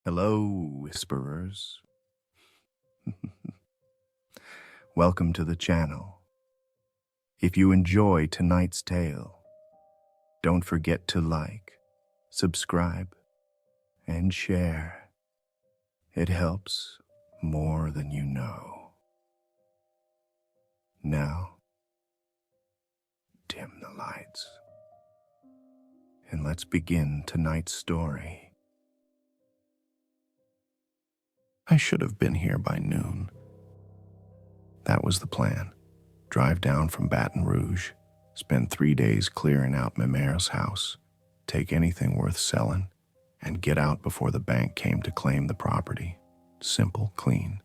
Hello, whisperers. Welcome to the channel. If you enjoy tonight's tale, don't forget to like, subscribe, and share. It helps more than you know. Now, dim the lights, and let's begin tonight's story. I should have been here by noon. That was the plan. Drive down from Baton Rouge, spend 3 days clearing out Memare's house, take anything worth selling, and get out before the bank came to claim the property. Simple, clean,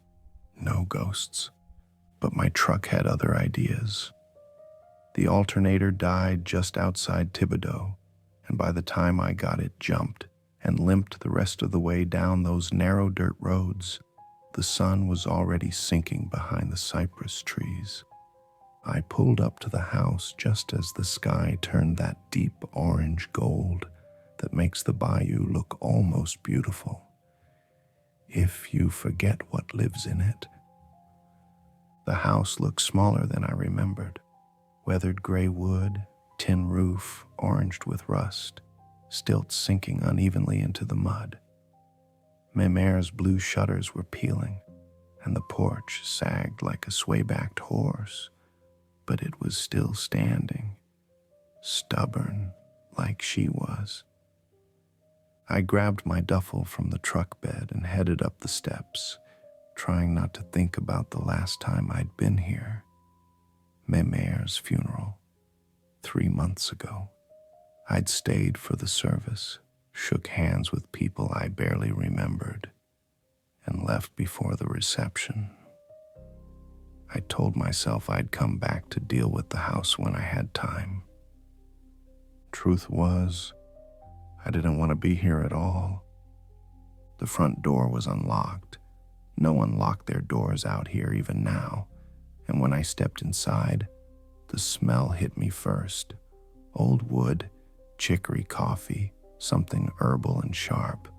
no ghosts. But my truck had other ideas. The alternator died just outside Thibodaux, and by the time I got it jumped and limped the rest of the way down those narrow dirt roads, the sun was already sinking behind the cypress trees. I pulled up to the house just as the sky turned that deep orange gold that makes the Bayou look almost beautiful, if you forget what lives in it. The house looked smaller than I remembered. Weathered gray wood, tin roof, oranged with rust, stilts sinking unevenly into the mud. Memare's blue shutters were peeling, and the porch sagged like a sway-backed horse, but it was still standing, stubborn like she was. I grabbed my duffel from the truck bed and headed up the steps, trying not to think about the last time I'd been here. Memare's funeral, 3 months ago. I'd stayed for the service, shook hands with people I barely remembered, and left before the reception. I told myself I'd come back to deal with the house when I had time. Truth was, I didn't want to be here at all. The front door was unlocked. No one locked their doors out here even now, and when I stepped inside, the smell hit me first. Old wood, chicory coffee, something herbal and sharp.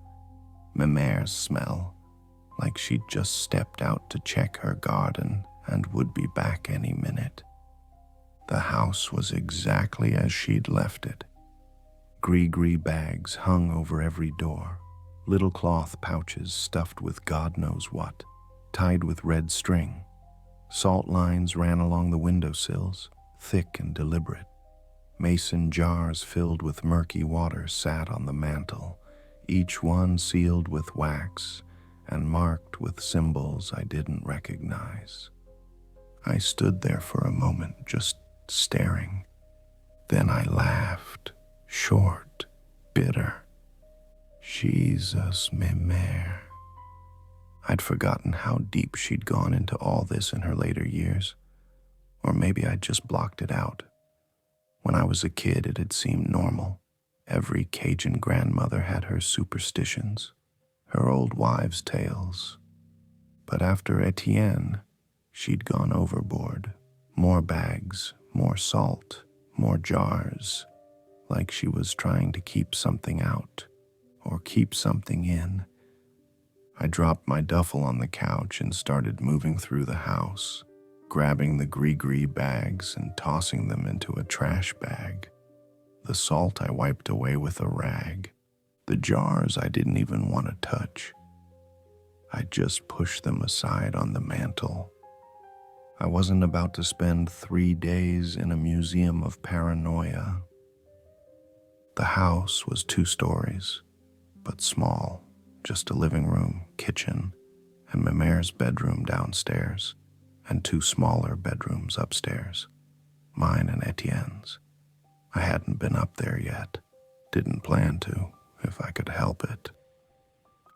Memare's smell, like she'd just stepped out to check her garden and would be back any minute. The house was exactly as she'd left it. Gris-gris bags hung over every door, little cloth pouches stuffed with God knows what, tied with red string. Salt lines ran along the windowsills, thick and deliberate. Mason jars filled with murky water sat on the mantel, each one sealed with wax and marked with symbols I didn't recognize. I stood there for a moment, just staring. Then I laughed, short, bitter. Jesus, Memare. I'd forgotten how deep she'd gone into all this in her later years. Or maybe I'd just blocked it out. When I was a kid, it had seemed normal. Every Cajun grandmother had her superstitions, her old wives' tales. But after Etienne, she'd gone overboard. More bags, more salt, more jars, like she was trying to keep something out, or keep something in. I dropped my duffel on the couch and started moving through the house, grabbing the gris-gris bags and tossing them into a trash bag. The salt I wiped away with a rag. The jars I didn't even want to touch. I just pushed them aside on the mantel. I wasn't about to spend 3 days in a museum of paranoia. The house was 2 stories, but small, just a living room, kitchen, and Memare's bedroom downstairs, and 2 smaller bedrooms upstairs, mine and Etienne's. I hadn't been up there yet, didn't plan to, if I could help it.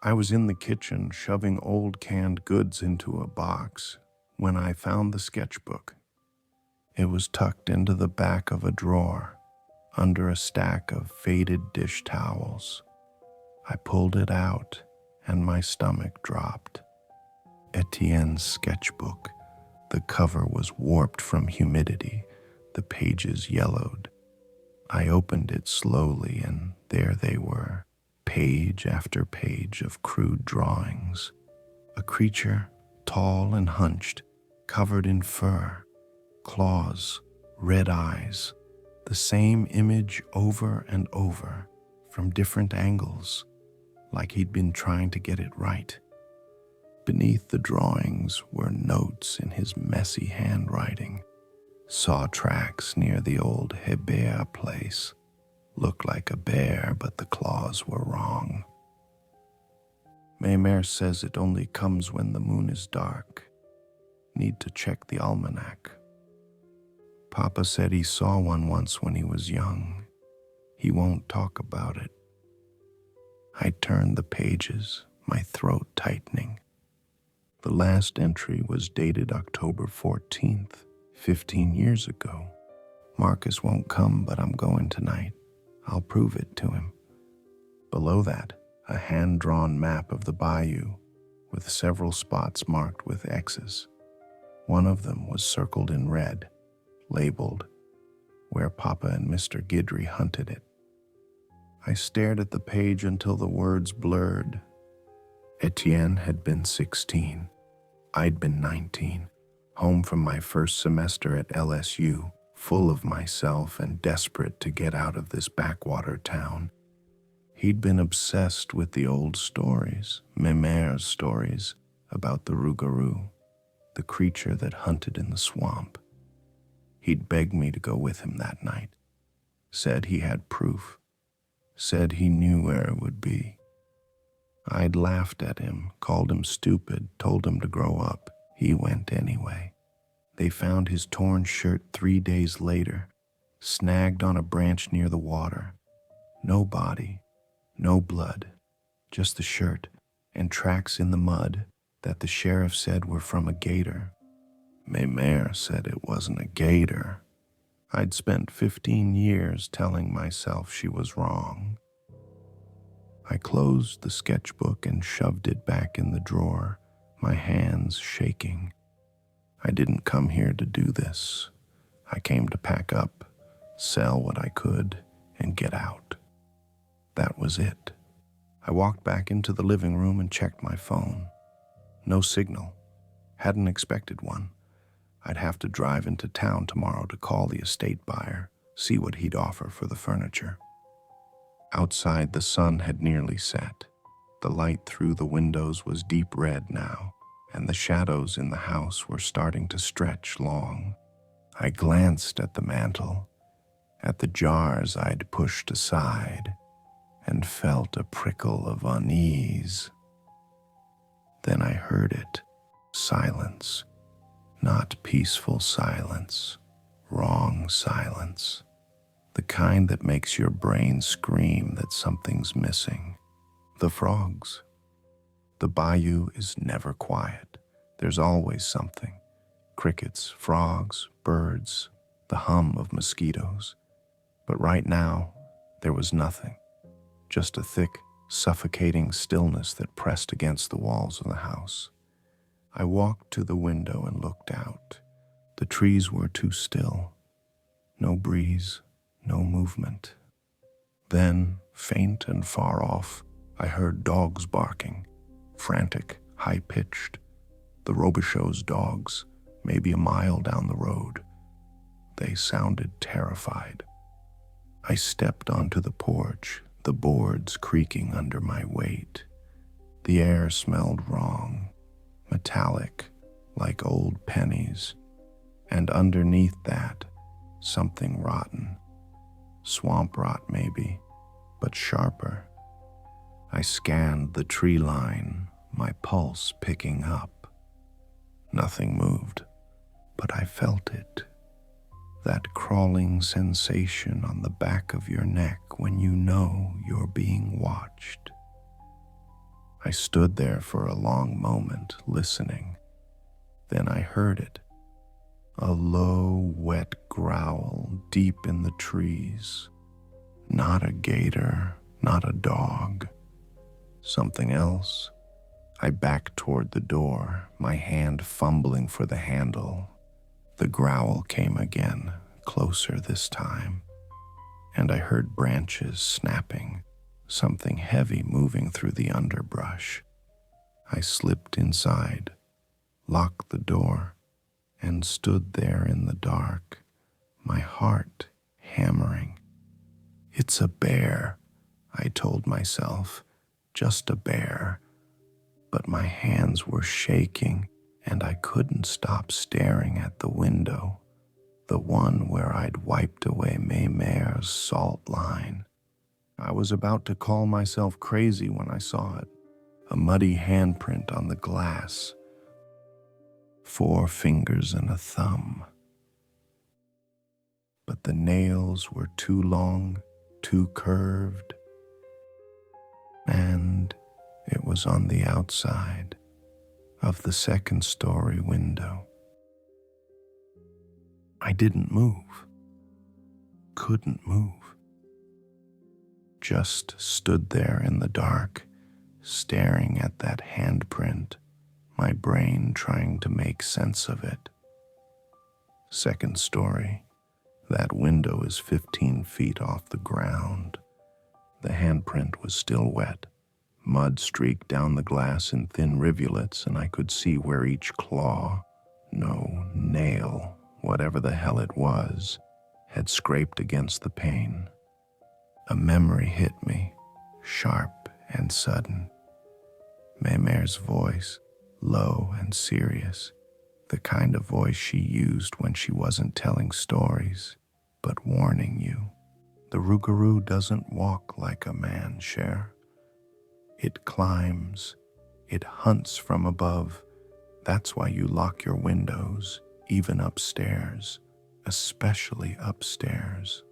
I was in the kitchen shoving old canned goods into a box when I found the sketchbook. It was tucked into the back of a drawer, under a stack of faded dish towels. I pulled it out, and my stomach dropped. Etienne's sketchbook. The cover was warped from humidity, the pages yellowed. I opened it slowly, and there they were, page after page of crude drawings. A creature, tall and hunched, covered in fur, claws, red eyes, the same image over and over, from different angles, like he'd been trying to get it right. Beneath the drawings were notes in his messy handwriting. Saw tracks near the old Hebea place. Looked like a bear, but the claws were wrong. Maymer says it only comes when the moon is dark. Need to check the almanac. Papa said he saw one once when he was young. He won't talk about it. I turned the pages, my throat tightening. The last entry was dated October 14th, 15 years ago. Marcus won't come, but I'm going tonight. I'll prove it to him. Below that, a hand-drawn map of the Bayou with several spots marked with X's. One of them was circled in red, labeled, where Papa and Mr. Guidry hunted it. I stared at the page until the words blurred. Etienne had been 16. I'd been 19, home from my first semester at LSU, full of myself and desperate to get out of this backwater town. He'd been obsessed with the old stories, Maymer's stories, about the Rougarou, the creature that hunted in the swamp. He'd begged me to go with him that night. Said he had proof. Said he knew where it would be. I'd laughed at him, called him stupid, told him to grow up. He went anyway. They found his torn shirt 3 days later, snagged on a branch near the water. No body, no blood, just the shirt and tracks in the mud that the sheriff said were from a gator. Maymer said it wasn't a gator. I'd spent 15 years telling myself she was wrong. I closed the sketchbook and shoved it back in the drawer, my hands shaking. I didn't come here to do this. I came to pack up, sell what I could, and get out. That was it. I walked back into the living room and checked my phone. No signal. Hadn't expected one. I'd have to drive into town tomorrow to call the estate buyer, see what he'd offer for the furniture. Outside, the sun had nearly set. The light through the windows was deep red now, and the shadows in the house were starting to stretch long. I glanced at the mantel, at the jars I'd pushed aside, and felt a prickle of unease. Then I heard it. Silence. Not peaceful silence. Wrong silence. The kind that makes your brain scream that something's missing. The frogs. The bayou is never quiet. There's always something. Crickets, frogs, birds, the hum of mosquitoes. But right now, there was nothing. Just a thick, suffocating stillness that pressed against the walls of the house. I walked to the window and looked out. The trees were too still. No breeze, no movement. Then, faint and far off, I heard dogs barking, frantic, high-pitched. The Robichaud's dogs, maybe a mile down the road. They sounded terrified. I stepped onto the porch, the boards creaking under my weight. The air smelled wrong, metallic, like old pennies, and underneath that, something rotten. Swamp rot maybe, but sharper. I scanned the tree line, my pulse picking up. Nothing moved, but I felt it. That crawling sensation on the back of your neck when you know you're being watched. I stood there for a long moment, listening. Then I heard it. A low, wet growl deep in the trees. Not a gator, not a dog. Something else. I backed toward the door, my hand fumbling for the handle. The growl came again, closer this time, and I heard branches snapping, something heavy moving through the underbrush. I slipped inside, locked the door, and stood there in the dark, my heart hammering. It's a bear, I told myself, just a bear. But my hands were shaking, and I couldn't stop staring at the window, the one where I'd wiped away Maymere's salt line. I was about to call myself crazy when I saw it, a muddy handprint on the glass, 4 fingers and a thumb. But the nails were too long, too curved, and it was on the outside of the second-story window. I didn't move, couldn't move, just stood there in the dark, staring at that handprint, my brain trying to make sense of it. Second story. That window is 15 feet off the ground. The handprint was still wet. Mud streaked down the glass in thin rivulets, and I could see where each claw, no, nail, whatever the hell it was, had scraped against the pane. A memory hit me, sharp and sudden. Maymere's voice, low and serious, the kind of voice she used when she wasn't telling stories, but warning you. The Rougarou doesn't walk like a man, Cher. It climbs, it hunts from above. That's why you lock your windows, even upstairs, especially upstairs.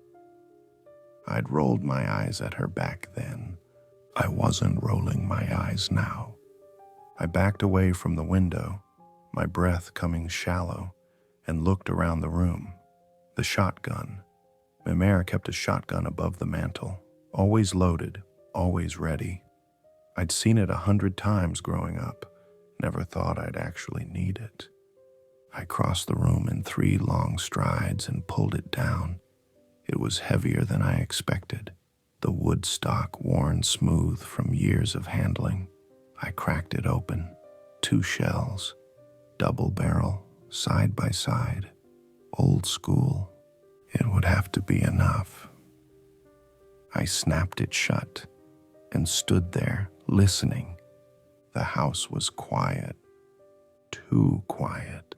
I'd rolled my eyes at her back then. I wasn't rolling my eyes now. I backed away from the window, my breath coming shallow, and looked around the room. The shotgun. Maymere kept a shotgun above the mantel, always loaded, always ready. I'd seen it 100 times growing up, never thought I'd actually need it. I crossed the room in 3 long strides and pulled it down. It was heavier than I expected, the wood stock worn smooth from years of handling. I cracked it open. 2 shells, double barrel, side by side, old school. It would have to be enough. I snapped it shut and stood there, listening. The house was quiet, too quiet.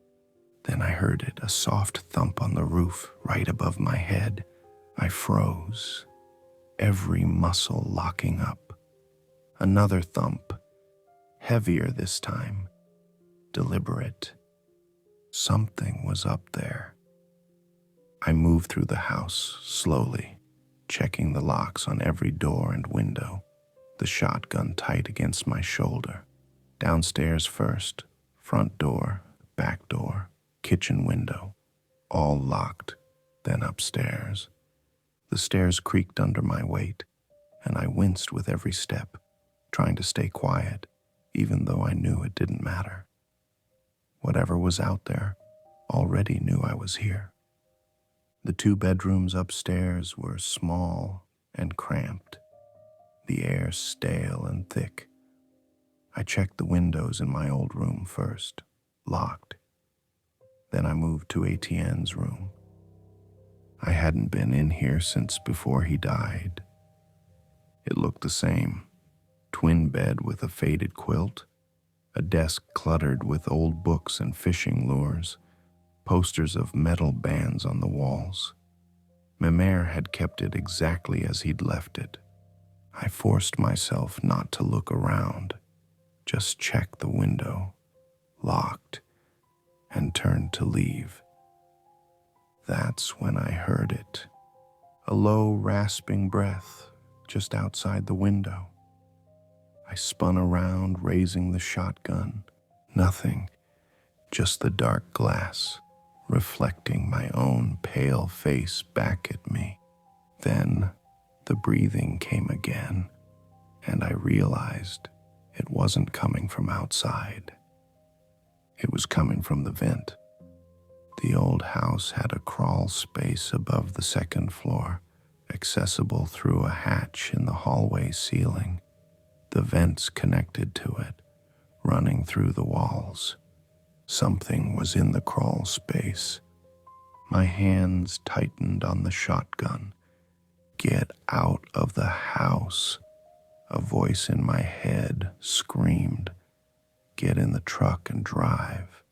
Then I heard it, a soft thump on the roof right above my head. I froze, every muscle locking up. Another thump, heavier this time, deliberate. Something was up there. I moved through the house slowly, checking the locks on every door and window, the shotgun tight against my shoulder. Downstairs first, front door, back door, kitchen window, all locked, then upstairs. The stairs creaked under my weight, and I winced with every step, trying to stay quiet, even though I knew it didn't matter. Whatever was out there already knew I was here. The 2 bedrooms upstairs were small and cramped, the air stale and thick. I checked the windows in my old room first, locked. Then I moved to Etienne's room. I hadn't been in here since before he died. It looked the same. Twin bed with a faded quilt, a desk cluttered with old books and fishing lures, posters of metal bands on the walls. Maymere had kept it exactly as he'd left it. I forced myself not to look around, just check the window, locked, and turned to leave. That's when I heard it, a low, rasping breath just outside the window. I spun around, raising the shotgun. Nothing, just the dark glass, reflecting my own pale face back at me. Then the breathing came again, and I realized it wasn't coming from outside. It was coming from the vent. The old house had a crawl space above the second floor, accessible through a hatch in the hallway ceiling, the vents connected to it, running through the walls. Something was in the crawl space. My hands tightened on the shotgun. "Get out of the house." A voice in my head screamed, "Get in the truck and drive."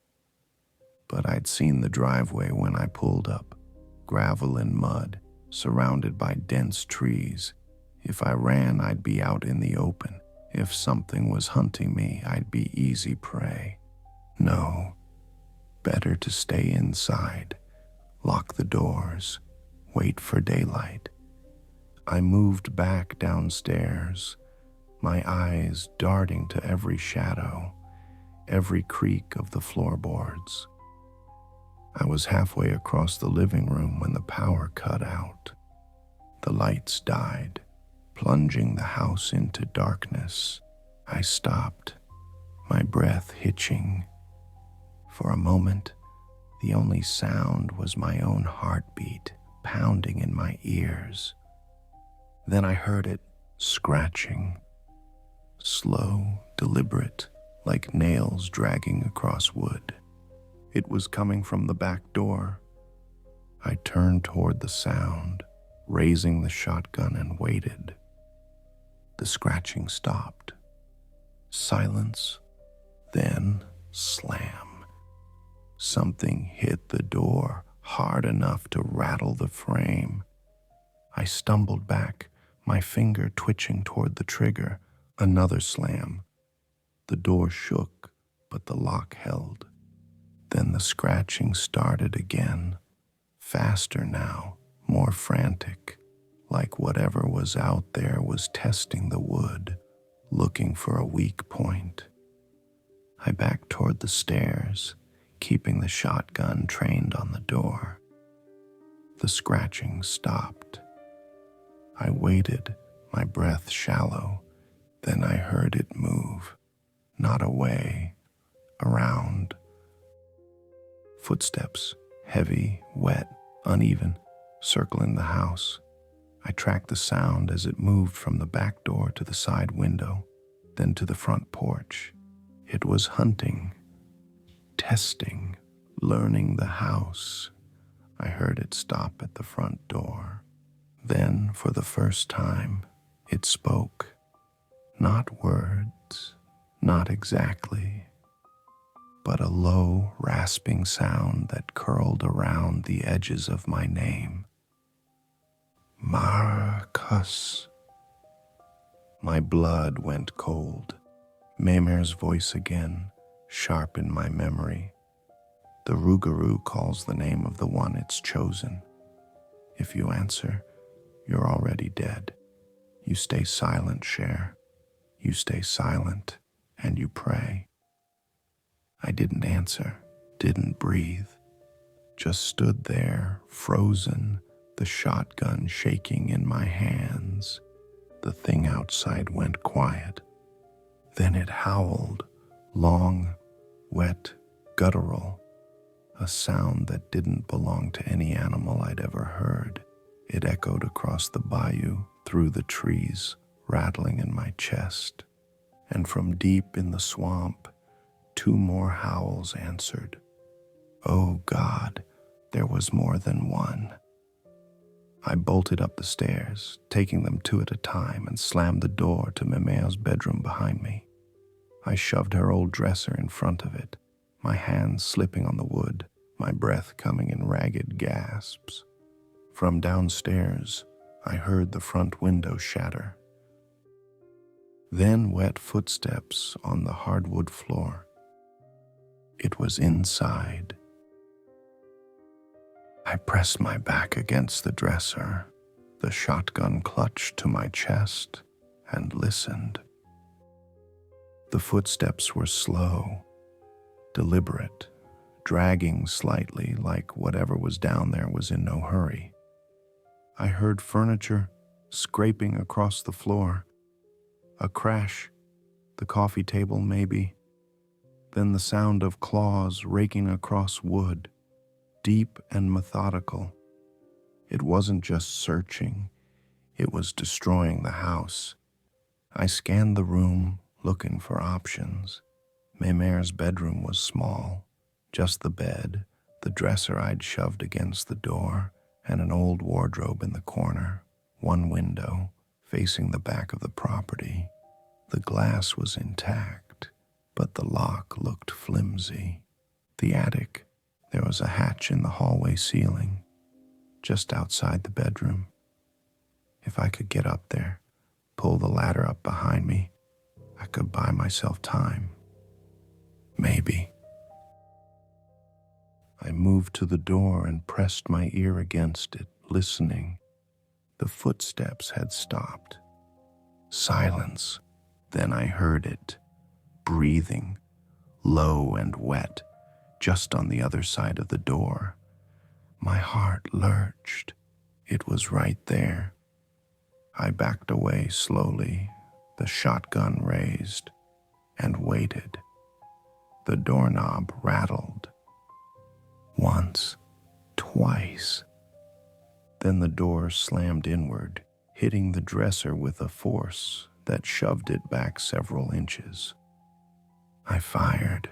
But I'd seen the driveway when I pulled up. Gravel and mud, surrounded by dense trees. If I ran, I'd be out in the open. If something was hunting me, I'd be easy prey. No, better to stay inside, lock the doors, wait for daylight. I moved back downstairs, my eyes darting to every shadow, every creak of the floorboards. I was halfway across the living room when the power cut out. The lights died, plunging the house into darkness. I stopped, my breath hitching. For a moment, the only sound was my own heartbeat pounding in my ears. Then I heard it scratching, slow, deliberate, like nails dragging across wood. It was coming from the back door. I turned toward the sound, raising the shotgun, and waited. The scratching stopped. Silence, then slam. Something hit the door hard enough to rattle the frame. I stumbled back, my finger twitching toward the trigger. Another slam. The door shook, but the lock held. Then the scratching started again, faster now, more frantic, like whatever was out there was testing the wood, looking for a weak point. I backed toward the stairs, keeping the shotgun trained on the door. The scratching stopped. I waited, my breath shallow. Then I heard it move, not away, around. Footsteps, heavy, wet, uneven, circling the house. I tracked the sound as it moved from the back door to the side window, then to the front porch. It was hunting, testing, learning the house. I heard it stop at the front door. Then, for the first time, it spoke. Not words, not exactly, but a low, rasping sound that curled around the edges of my name. Marcus. My blood went cold. Mémère's voice again, sharp in my memory. The Rougarou calls the name of the one it's chosen. If you answer, you're already dead. You stay silent, Cher. You stay silent, and you pray. I didn't answer, didn't breathe, just stood there, frozen, the shotgun shaking in my hands. The thing outside went quiet. Then it howled, long, wet, guttural, a sound that didn't belong to any animal I'd ever heard. It echoed across the bayou, through the trees, rattling in my chest. And from deep in the swamp, 2 more howls answered. Oh God, there was more than one. I bolted up the stairs, taking them 2 at a time, and slammed the door to Mémère's bedroom behind me. I shoved her old dresser in front of it, my hands slipping on the wood, my breath coming in ragged gasps. From downstairs, I heard the front window shatter. Then wet footsteps on the hardwood floor. It was inside. I pressed my back against the dresser, the shotgun clutched to my chest, and listened. The footsteps were slow, deliberate, dragging slightly like whatever was down there was in no hurry. I heard furniture scraping across the floor, a crash, the coffee table maybe, then the sound of claws raking across wood, deep and methodical. It wasn't just searching, It was destroying the house. I scanned the room, looking for options. Mémère's bedroom was small, just the bed, the dresser I'd shoved against the door, and an old wardrobe in the corner, one window, facing the back of the property. The glass was intact, but the lock looked flimsy. The attic, there was a hatch in the hallway ceiling, just outside the bedroom. If I could get up there, pull the ladder up behind me, I could buy myself time. Maybe. I moved to the door and pressed my ear against it, listening. The footsteps had stopped. Silence. Then I heard it, breathing, low and wet, just on the other side of the door. My heart lurched. It was right there. I backed away slowly, the shotgun raised, and waited. The doorknob rattled. Once, twice. Then the door slammed inward, hitting the dresser with a force that shoved it back several inches. I fired.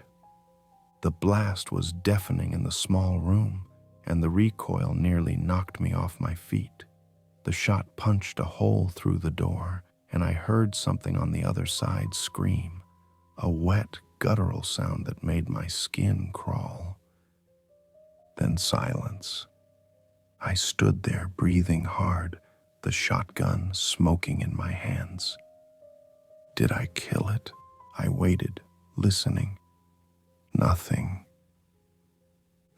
The blast was deafening in the small room, and the recoil nearly knocked me off my feet. The shot punched a hole through the door, and I heard something on the other side scream, a wet, guttural sound that made my skin crawl. Then silence. I stood there, breathing hard, the shotgun smoking in my hands. Did I kill it? I waited, listening. Nothing.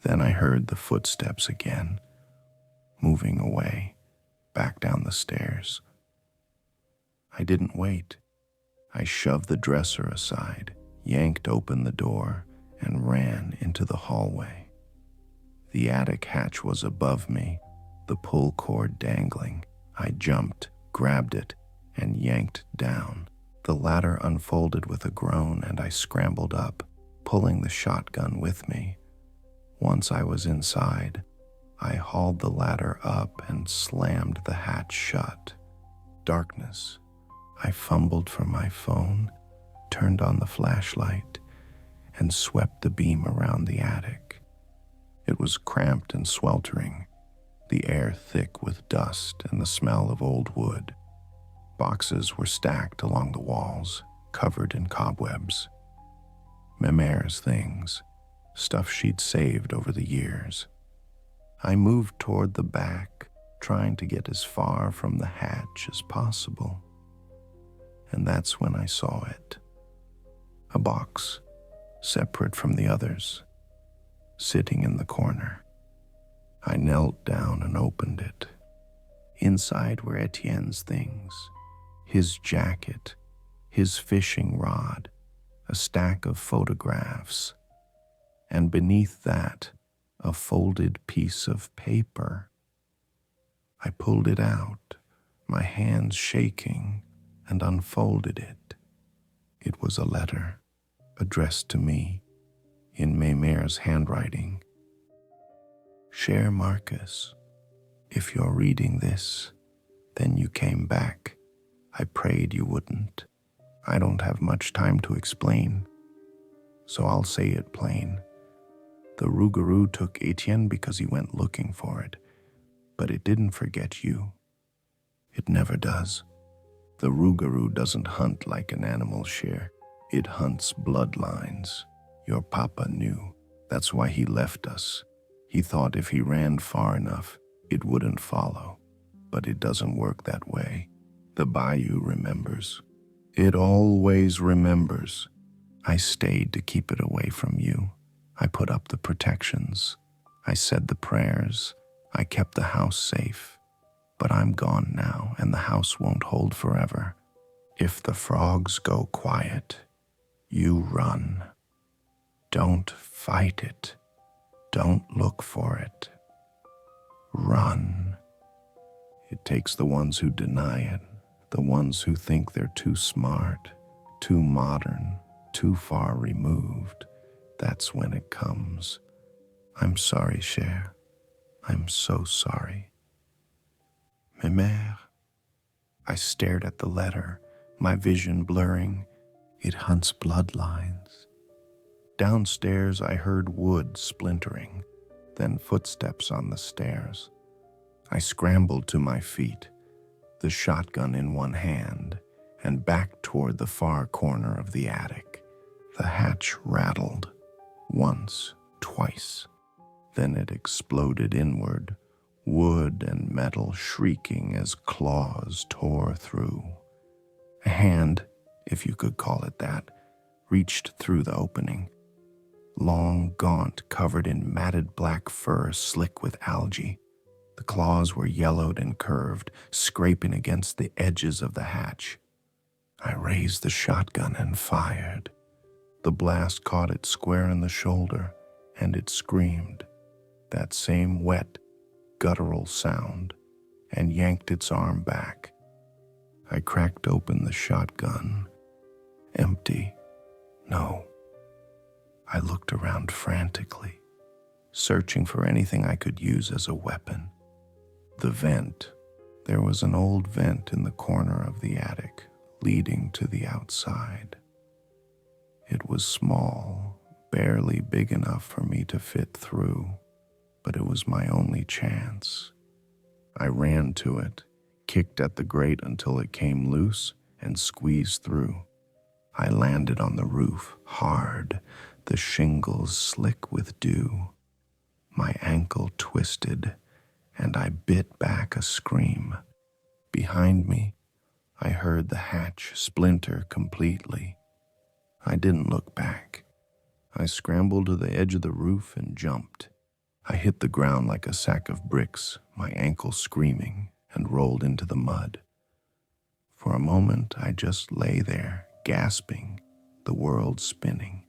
Then I heard the footsteps again, moving away, back down the stairs. I didn't wait. I shoved the dresser aside, yanked open the door, and ran into the hallway. The attic hatch was above me, the pull cord dangling. I jumped, grabbed it, and yanked down. The ladder unfolded with a groan, and I scrambled up, pulling the shotgun with me. Once I was inside, I hauled the ladder up and slammed the hatch shut. Darkness. I fumbled for my phone, turned on the flashlight, and swept the beam around the attic. It was cramped and sweltering, the air thick with dust and the smell of old wood. Boxes were stacked along the walls, covered in cobwebs. Mémère's things, stuff she'd saved over the years. I moved toward the back, trying to get as far from the hatch as possible. And that's when I saw it. A box, separate from the others, sitting in the corner. I knelt down and opened it. Inside were Etienne's things, his jacket, his fishing rod, a stack of photographs, and beneath that, a folded piece of paper. I pulled it out, my hands shaking, and unfolded it. It was a letter, addressed to me, in Mémère's handwriting. Cher Marcus, if you're reading this, then you came back. I prayed you wouldn't. I don't have much time to explain, so I'll say it plain. The Rougarou took Etienne because he went looking for it, but it didn't forget you. It never does. The Rougarou doesn't hunt like an animal, Cher. It hunts bloodlines. Your papa knew. That's why he left us. He thought if he ran far enough, it wouldn't follow. But it doesn't work that way. The Bayou remembers. It always remembers. I stayed to keep it away from you. I put up the protections. I said the prayers. I kept the house safe. But I'm gone now, and the house won't hold forever. If the frogs go quiet, you run. Don't fight it. Don't look for it. Run. It takes the ones who deny it, the ones who think they're too smart, too modern, too far removed. That's when it comes. I'm sorry, Cher. I'm so sorry. Mémère, I stared at the letter, my vision blurring. It hunts bloodlines. Downstairs, I heard wood splintering, then footsteps on the stairs. I scrambled to my feet, the shotgun in one hand, and backed toward the far corner of the attic. The hatch rattled, once, twice. Then it exploded inward, wood and metal shrieking as claws tore through. A hand, if you could call it that, reached through the opening. Long, gaunt, covered in matted black fur slick with algae. The claws were yellowed and curved, scraping against the edges of the hatch. I raised the shotgun and fired. The blast caught it square in the shoulder, and it screamed, that same wet, guttural sound, and yanked its arm back. I cracked open the shotgun. Empty. No. I looked around frantically, searching for anything I could use as a weapon. The vent. There was an old vent in the corner of the attic, leading to the outside. It was small, barely big enough for me to fit through, but it was my only chance. I ran to it, kicked at the grate until it came loose, and squeezed through. I landed on the roof, hard, the shingles slick with dew. My ankle twisted, and I bit back a scream. Behind me, I heard the hatch splinter completely. I didn't look back. I scrambled to the edge of the roof and jumped. I hit the ground like a sack of bricks, my ankle screaming, and rolled into the mud. For a moment, I just lay there, gasping, the world spinning.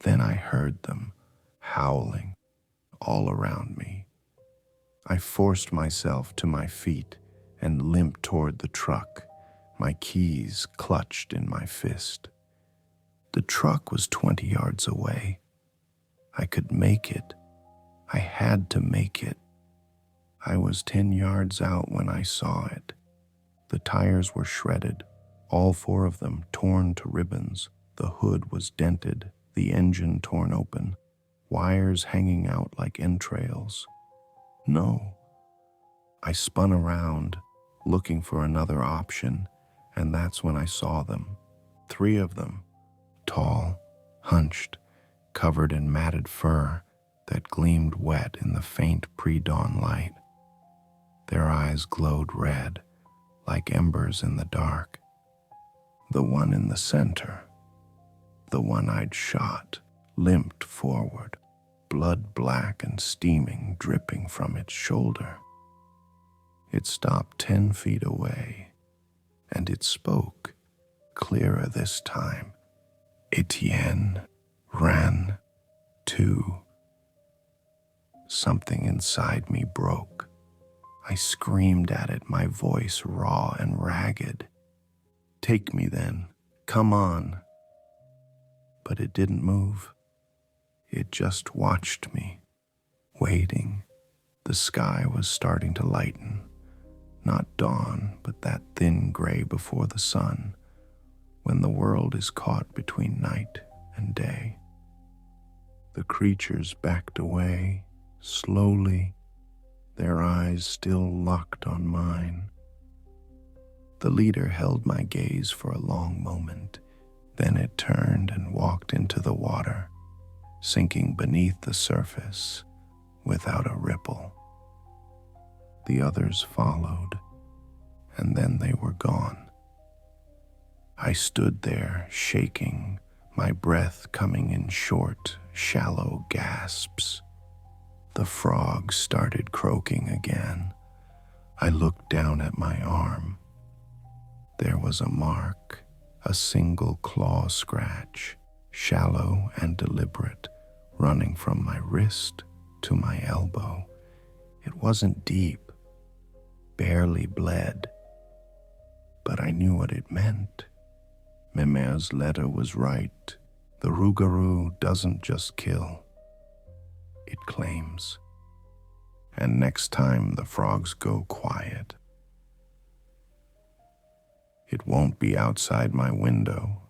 Then I heard them, howling, all around me. I forced myself to my feet and limped toward the truck, my keys clutched in my fist. The truck was 20 yards away. I could make it. I had to make it. I was 10 yards out when I saw it. The tires were shredded, all 4 of them torn to ribbons. The hood was dented, the engine torn open, wires hanging out like entrails. No. I spun around, looking for another option, and that's when I saw them. 3 of them, tall, hunched, covered in matted fur that gleamed wet in the faint pre-dawn light. Their eyes glowed red, like embers in the dark. The one in the center, the one I'd shot, limped forward, blood black and steaming, dripping from its shoulder. It stopped 10 feet away, and it spoke, clearer this time. Etienne ran too. Something inside me broke. I screamed at it, my voice raw and ragged. Take me then, come on. But it didn't move. It just watched me, waiting. The sky was starting to lighten. Not dawn, but that thin gray before the sun, when the world is caught between night and day. The creatures backed away, slowly, their eyes still locked on mine. The leader held my gaze for a long moment, then it turned and walked into the water, sinking beneath the surface without a ripple. The others followed, and then they were gone. I stood there, shaking, my breath coming in short, shallow gasps. The frogs started croaking again. I looked down at my arm. There was a mark, a single claw scratch, shallow and deliberate, running from my wrist to my elbow. It wasn't deep, barely bled, but I knew what it meant. Mémère's letter was right. The Rougarou doesn't just kill, it claims. And next time the frogs go quiet, It won't be outside my window.